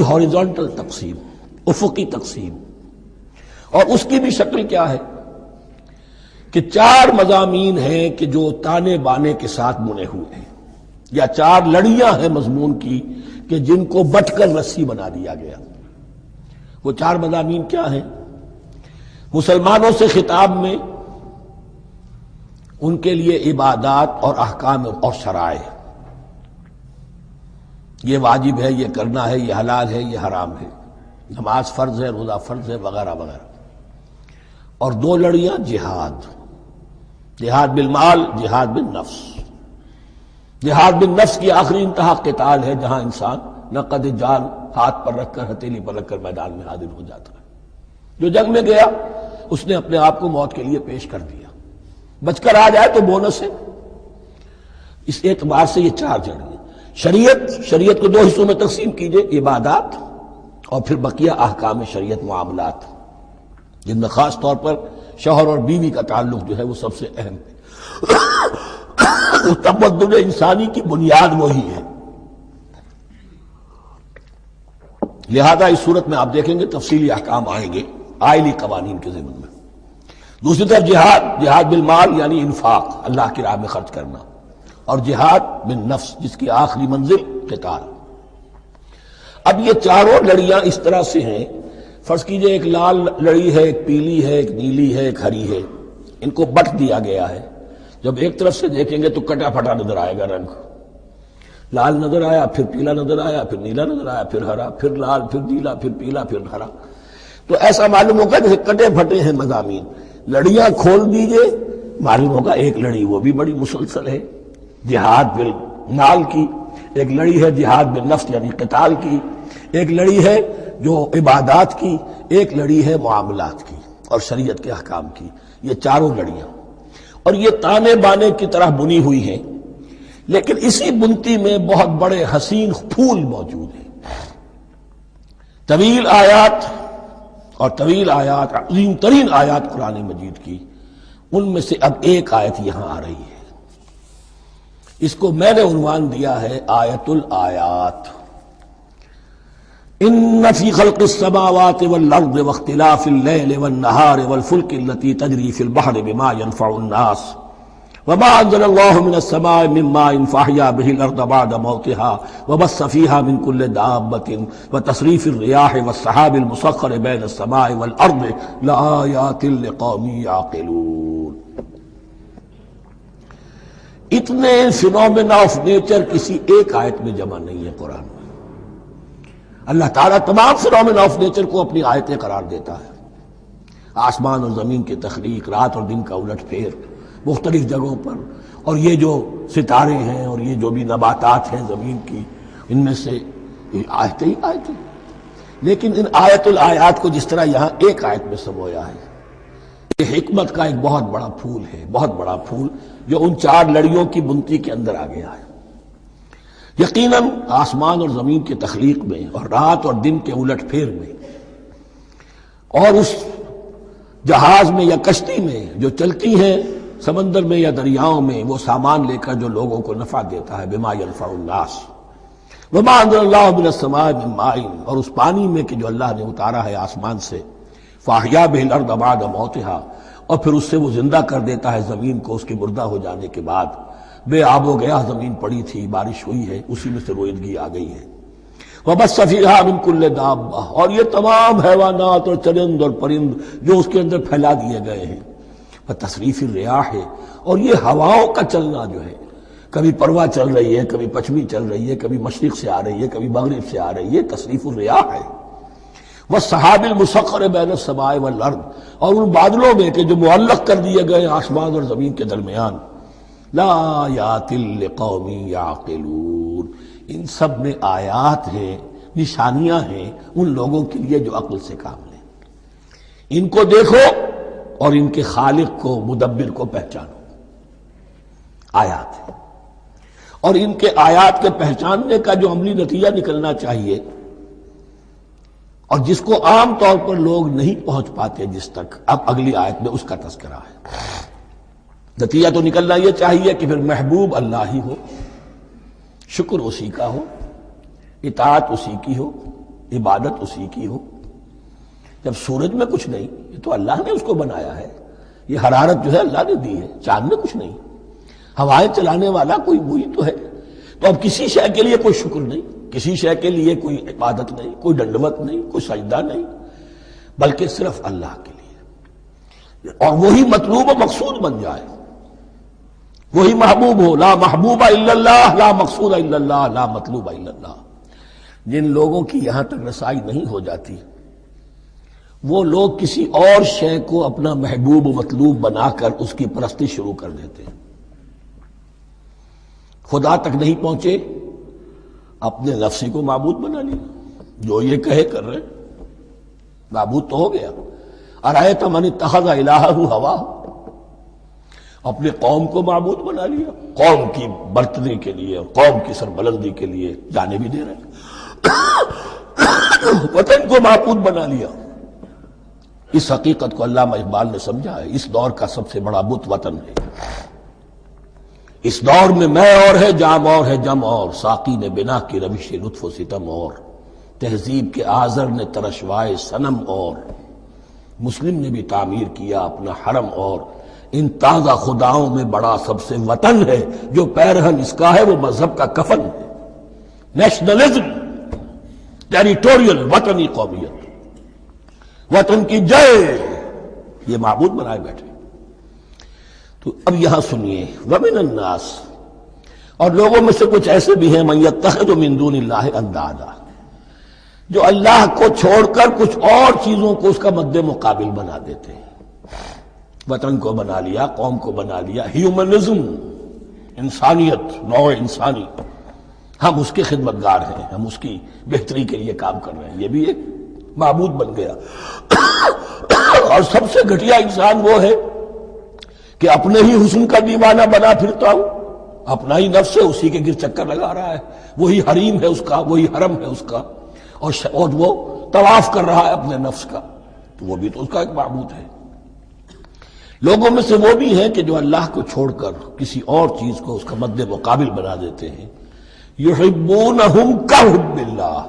Horizontal تقسیم، افقی تقسیم، اور اس کی بھی شکل کیا ہے کہ 4 مضامین ہیں کہ جو تانے بانے کے ساتھ بنے ہوئے ہیں، یا 4 لڑیاں ہیں مضمون کی کہ جن کو بٹ کر رسی بنا دیا گیا۔ وہ 4 مضامین کیا ہیں؟ مسلمانوں سے خطاب میں ان کے لیے عبادات اور احکام اور شرائع، یہ واجب ہے، یہ کرنا ہے، یہ حلال ہے، یہ حرام ہے، نماز فرض ہے، روزہ فرض ہے، وغیرہ وغیرہ۔ اور 2 لڑیاں جہاد، جہاد بالمال، جہاد بالنفس۔ جہاد بالنفس کی آخری انتہا قتال ہے، جہاں انسان نقد جان ہاتھ پر رکھ کر، ہتھیلی پر رکھ کر میدان میں حاضر ہو جاتا ہے۔ جو جنگ میں گیا اس نے اپنے آپ کو موت کے لیے پیش کر دیا، بچ کر آ جائے تو بونس ہے۔ اس اعتبار سے یہ 4 جڑیں۔ شریعت کو 2 حصوں میں تقسیم کیجئے، عبادات اور پھر بقیہ احکام شریعت، معاملات، جن میں خاص طور پر شوہر اور بیوی کا تعلق جو ہے وہ سب سے اہم ہے۔ تمدن انسانی کی بنیاد وہی ہے۔ لہذا اس صورت میں آپ دیکھیں گے تفصیلی احکام آئیں گے آئلی قوانین کے ضمن میں۔ دوسری طرف جہاد بالمال یعنی انفاق، اللہ کی راہ میں خرچ کرنا، اور جہاد بالنفس جس کی آخری منزل قتال۔ اب یہ 4 لڑیاں اس طرح سے ہیں، فرض کیجئے ایک لال لڑی ہے، ایک پیلی ہے، ایک نیلی ہے، ایک ہری ہے، ان کو بٹ دیا گیا ہے۔ جب ایک طرف سے دیکھیں گے تو کٹا پھٹا نظر آئے گا، رنگ لال نظر آیا، پھر پیلا نظر آیا، پھر نیلا نظر آیا، پھر ہرا، پھر لال، پھر نیلا، پھر پیلا، پھر ہرا۔ تو ایسا معلوم ہوگا جیسے کٹے پھٹے ہیں مضامین۔ لڑیاں کھول دیجئے، معلوم ہوگا ایک لڑی وہ بھی بڑی مسلسل ہے، جہاد بالمال کی، ایک لڑی ہے جہاد بالنفس یعنی قتال کی، ایک لڑی ہے جو عبادات کی، ایک لڑی ہے معاملات کی اور شریعت کے احکام کی۔ یہ 4 لڑیاں، اور یہ تانے بانے کی طرح بنی ہوئی ہیں، لیکن اسی بنتی میں بہت بڑے حسین پھول موجود ہیں۔ طویل آیات اور طویل آیات، عظیم ترین آیات قرآن مجید کی، ان میں سے اب ایک آیت یہاں آ رہی ہے۔ اس کو میں نے عنوان دیا ہے آیت الآیات۔ ان فی خلق السماوات والارض واختلاف اللیل والنہار والفلک التی تجری فی البحر بما ينفع الناس وما انزل اللہ من السماء من ماء فاحیا به الارض بعد موتها وبث فیہا من کل دابۃ وتصریف الریاح والسحاب المسخر بین السماء والارض لآیات لقوم یعقلون۔ اتنے فینومینا آف نیچر کسی ایک آیت میں جمع نہیں ہے قرآن میں۔ اللہ تعالیٰ تمام فینومینا آف نیچر کو اپنی آیتیں قرار دیتا ہے۔ آسمان اور زمین کی تخلیق، رات اور دن کا الٹ پھیر مختلف جگہوں پر، اور یہ جو ستارے ہیں اور یہ جو بھی نباتات ہیں زمین کی، ان میں سے آیتیں ہی آیتیں۔ لیکن ان آیت الآیات کو جس طرح یہاں ایک آیت میں سمویا ہے، یہ حکمت کا ایک بہت بڑا پھول ہے، بہت بڑا پھول جو ان 4 لڑیوں کی بنتی کے اندر آ گیا ہے۔ یقیناً آسمان اور زمین کی تخلیق میں اور رات اور دن کے الٹ پھیر میں، اور اس جہاز میں یا کشتی میں جو چلتی ہیں سمندر میں یا دریاؤں میں، وہ سامان لے کر جو لوگوں کو نفع دیتا ہے، بما ينفع الناس وما انزل اللہ من السماء من ماء، اور اس پانی میں کہ جو اللہ نے اتارا ہے آسمان سے، فاحیا به الارض بعد موتها، اور پھر اس سے وہ زندہ کر دیتا ہے زمین کو اس کے مردہ ہو جانے کے بعد۔ بے آب و گیا زمین پڑی تھی، بارش ہوئی ہے، اسی میں سے روئیدگی آ گئی ہے۔ وبث فیہا من کل دابہ، اور یہ تمام حیوانات اور چرند اور پرند جو اس کے اندر پھیلا دیے گئے ہیں۔ وتصریف الریاح، اور یہ ہواؤں کا چلنا جو ہے، کبھی پروا چل رہی ہے، کبھی پچھمی چل رہی ہے، کبھی مشرق سے آ رہی ہے، کبھی مغرب سے آ رہی ہے، تصریف الریاح ہے۔ والسحاب المسخر بین السماء والارض، اور ان بادلوں میں کہ جو معلق کر دیے گئے آسمان اور زمین کے درمیان، لآیات لقوم یعقلون، ان سب میں آیات ہیں، نشانیاں ہیں ان لوگوں کے لیے جو عقل سے کام لیں۔ ان کو دیکھو اور ان کے خالق کو، مدبر کو پہچانو۔ آیات ہے، اور ان کے آیات کے پہچاننے کا جو عملی نتیجہ نکلنا چاہیے، اور جس کو عام طور پر لوگ نہیں پہنچ پاتے جس تک، اب اگلی آیت میں اس کا تذکرہ ہے۔ نتیجہ تو نکلنا یہ چاہیے کہ پھر محبوب اللہ ہی ہو، شکر اسی کا ہو، اطاعت اسی کی ہو، عبادت اسی کی ہو۔ جب سورج میں کچھ نہیں، یہ تو اللہ نے اس کو بنایا ہے، یہ حرارت جو ہے اللہ نے دی ہے، چاند میں کچھ نہیں، ہوائیں چلانے والا کوئی وہی تو ہے۔ تو اب کسی شے کے لیے کوئی شکر نہیں، کسی شے کے لیے کوئی عبادت نہیں، کوئی ڈنڈوت نہیں، کوئی سجدہ نہیں، بلکہ صرف اللہ کے لیے، اور وہی مطلوب و مقصود بن جائے، وہی محبوب ہو۔ لا محبوب الا اللہ، لا مقصود الا اللہ، لا مطلوب الا اللہ۔ جن لوگوں کی یہاں تک رسائی نہیں ہو جاتی، وہ لوگ کسی اور شے کو اپنا محبوب و مطلوب بنا کر اس کی پرستی شروع کر دیتے ہیں۔ خدا تک نہیں پہنچے، اپنے نفسی کو معبود بنا لیا، جو یہ کہے کر رہے، معبود تو ہو گیا۔ ارایت من اتخذ الہہ ہواہ، اپنے قوم کو معبود بنا لیا، قوم کی برتری کے لیے، قوم کی سربلندی کے لیے جانے بھی دے رہے ہیں، وطن کو معبود بنا لیا۔ اس حقیقت کو علامہ اقبال نے سمجھا ہے، اس دور کا سب سے بڑا بت وطن ہے۔ اس دور میں میں اور ہے، جام اور ہے، جم اور، ساقی نے بنا کی روش لطف و ستم اور، تہذیب کے آزر نے ترشوائے صنم اور، مسلم نے بھی تعمیر کیا اپنا حرم اور، ان تازہ خداؤں میں بڑا سب سے وطن ہے، جو پیرہن اس کا ہے وہ مذہب کا کفن ہے۔ نیشنلزم، ٹیریٹوریل، وطنی قومیت، وطن کی جے، یہ معبود بنائے بیٹھے۔ تو اب یہاں سنیے، وَمِنَ النَّاسِ، اور لوگوں میں سے کچھ ایسے بھی ہیں مَن يَتَّخِذُ مِن دُونِ اللَّهِ اندادا، جو اللہ کو چھوڑ کر کچھ اور چیزوں کو اس کا مد مقابل بنا دیتے ہیں۔ وطن کو بنا لیا، قوم کو بنا لیا، ہیومنزم، انسانیت، نوع انسانی، ہم اس کے خدمتگار ہیں، ہم اس کی بہتری کے لیے کام کر رہے ہیں، یہ بھی ایک معبود بن گیا۔ اور سب سے گھٹیا انسان وہ ہے کہ اپنے ہی حسن کا دیوانہ بنا پھرتا ہوں، اپنا ہی نفس ہے، اسی کے گر چکر لگا رہا ہے، وہی حریم ہے اس کا، وہی حرم ہے اس کا، اور وہ طواف کر رہا ہے اپنے نفس کا، تو وہ بھی تو اس کا ایک معبود ہے۔ لوگوں میں سے وہ بھی ہیں کہ جو اللہ کو چھوڑ کر کسی اور چیز کو اس کا مد مقابل بنا دیتے ہیں۔ یحبونہم کحب اللہ،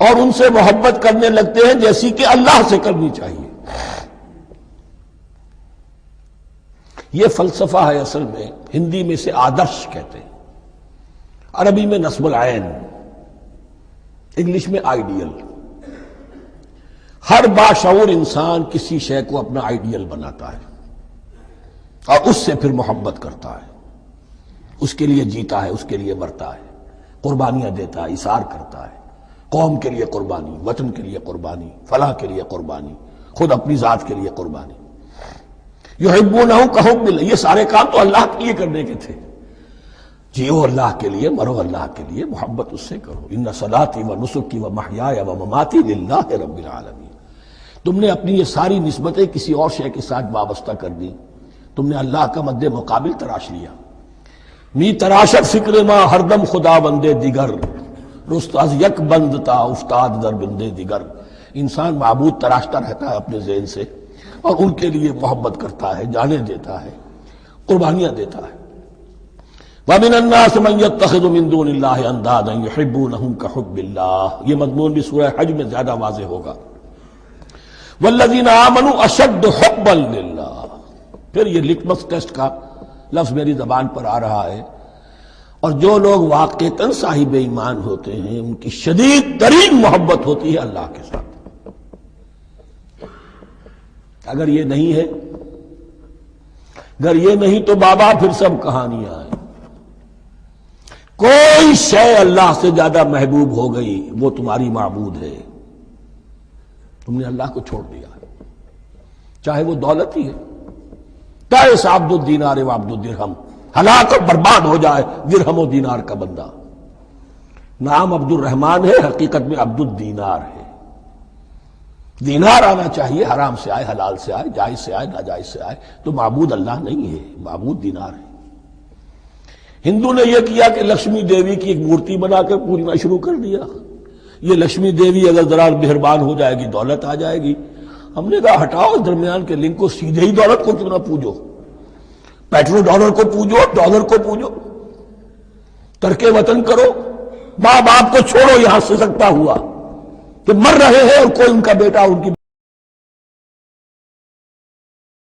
اور ان سے محبت کرنے لگتے ہیں جیسی کہ اللہ سے کرنی چاہیے۔ یہ فلسفہ ہے اصل میں، ہندی میں اسے آدرش کہتے ہیں، عربی میں نصب العین، انگلش میں آئیڈیل۔ ہر باشعور انسان کسی شے کو اپنا آئیڈیل بناتا ہے اور اس سے پھر محبت کرتا ہے، اس کے لیے جیتا ہے، اس کے لیے مرتا ہے، قربانیاں دیتا ہے، اثار کرتا ہے، قوم کے لیے قربانی، وطن کے لیے قربانی، فلاح کے لیے قربانی، خود اپنی ذات کے لیے قربانی۔ یحبونہ کحب اللہ، یہ سارے کام تو اللہ کے لیے کرنے کے تھے، جیو اللہ کے لیے، مرو اللہ کے لیے، محبت اس سے کرو۔ ان صلاتی و نسکی و محیای و مماتی للہ رب العالمین۔ تم نے اپنی یہ ساری نسبتیں کسی اور شے کے ساتھ وابستہ کر دی، تم نے اللہ کا مد مقابل تراش لیا۔ می تراشت فکر ما ہر دم خدا بندے دیگر، رست از یک بند تا افتاد در بندے دیگر۔ انسان معبود تراشتا رہتا ہے اپنے ذہن سے، اور ان کے لیے محبت کرتا ہے، جانے دیتا ہے، قربانیاں دیتا ہے۔ وَمِنَ النَّاسِ مَن يَتَّخِذُ مِن دُونِ اللَّهِ أَندَادًا يُحِبُّونَهُم كَحُبِّ اللَّهِ، یہ مضمون بھی سورہ حج میں زیادہ واضح ہوگا۔ وَالَّذِينَ آمَنُوا أَشَدُّ حُبًّا لِلَّهِ، پھر یہ لٹمس ٹیسٹ کا لفظ میری زبان پر آ رہا ہے، اور جو لوگ واقعتاً صاحب ایمان ہوتے ہیں ان کی شدید ترین محبت ہوتی ہے اللہ کے ساتھ۔ اگر یہ نہیں ہے، اگر یہ نہیں تو بابا پھر سب کہانیاں ہیں۔ کوئی شے اللہ سے زیادہ محبوب ہو گئی وہ تمہاری معبود ہے، تم نے اللہ کو چھوڑ دیا، چاہے وہ دولت ہی ہے، تائس عبد الدینار و عبد الدرہم، ہلاک اور برباد ہو جائے درہم و دینار کا بندہ۔ نام عبد الرحمن ہے، حقیقت میں عبد الدینار ہے۔ دینار آنا چاہیے، حرام سے آئے، حلال سے آئے، جائز سے آئے، ناجائز سے آئے، تو معبود اللہ نہیں ہے، معبود دینار ہے۔ ہندو نے یہ کیا کہ لکشمی دیوی کی ایک مورتی بنا کر پوجنا شروع کر دیا، یہ لکشمی دیوی اگر ذرا مہربان ہو جائے گی دولت آ جائے گی۔ ہم نے کہا ہٹاؤ اس درمیان کے لنک کو، سیدھے ہی دولت کو کیوں نہ پوجو، پیٹرو ڈالر کو پوجو، ڈالر کو پوجو، ترک وطن کرو، ماں باپ کو چھوڑو یہاں سے سکتا ہوا، کہ مر رہے ہیں اور کوئی ان کا بیٹا ان کی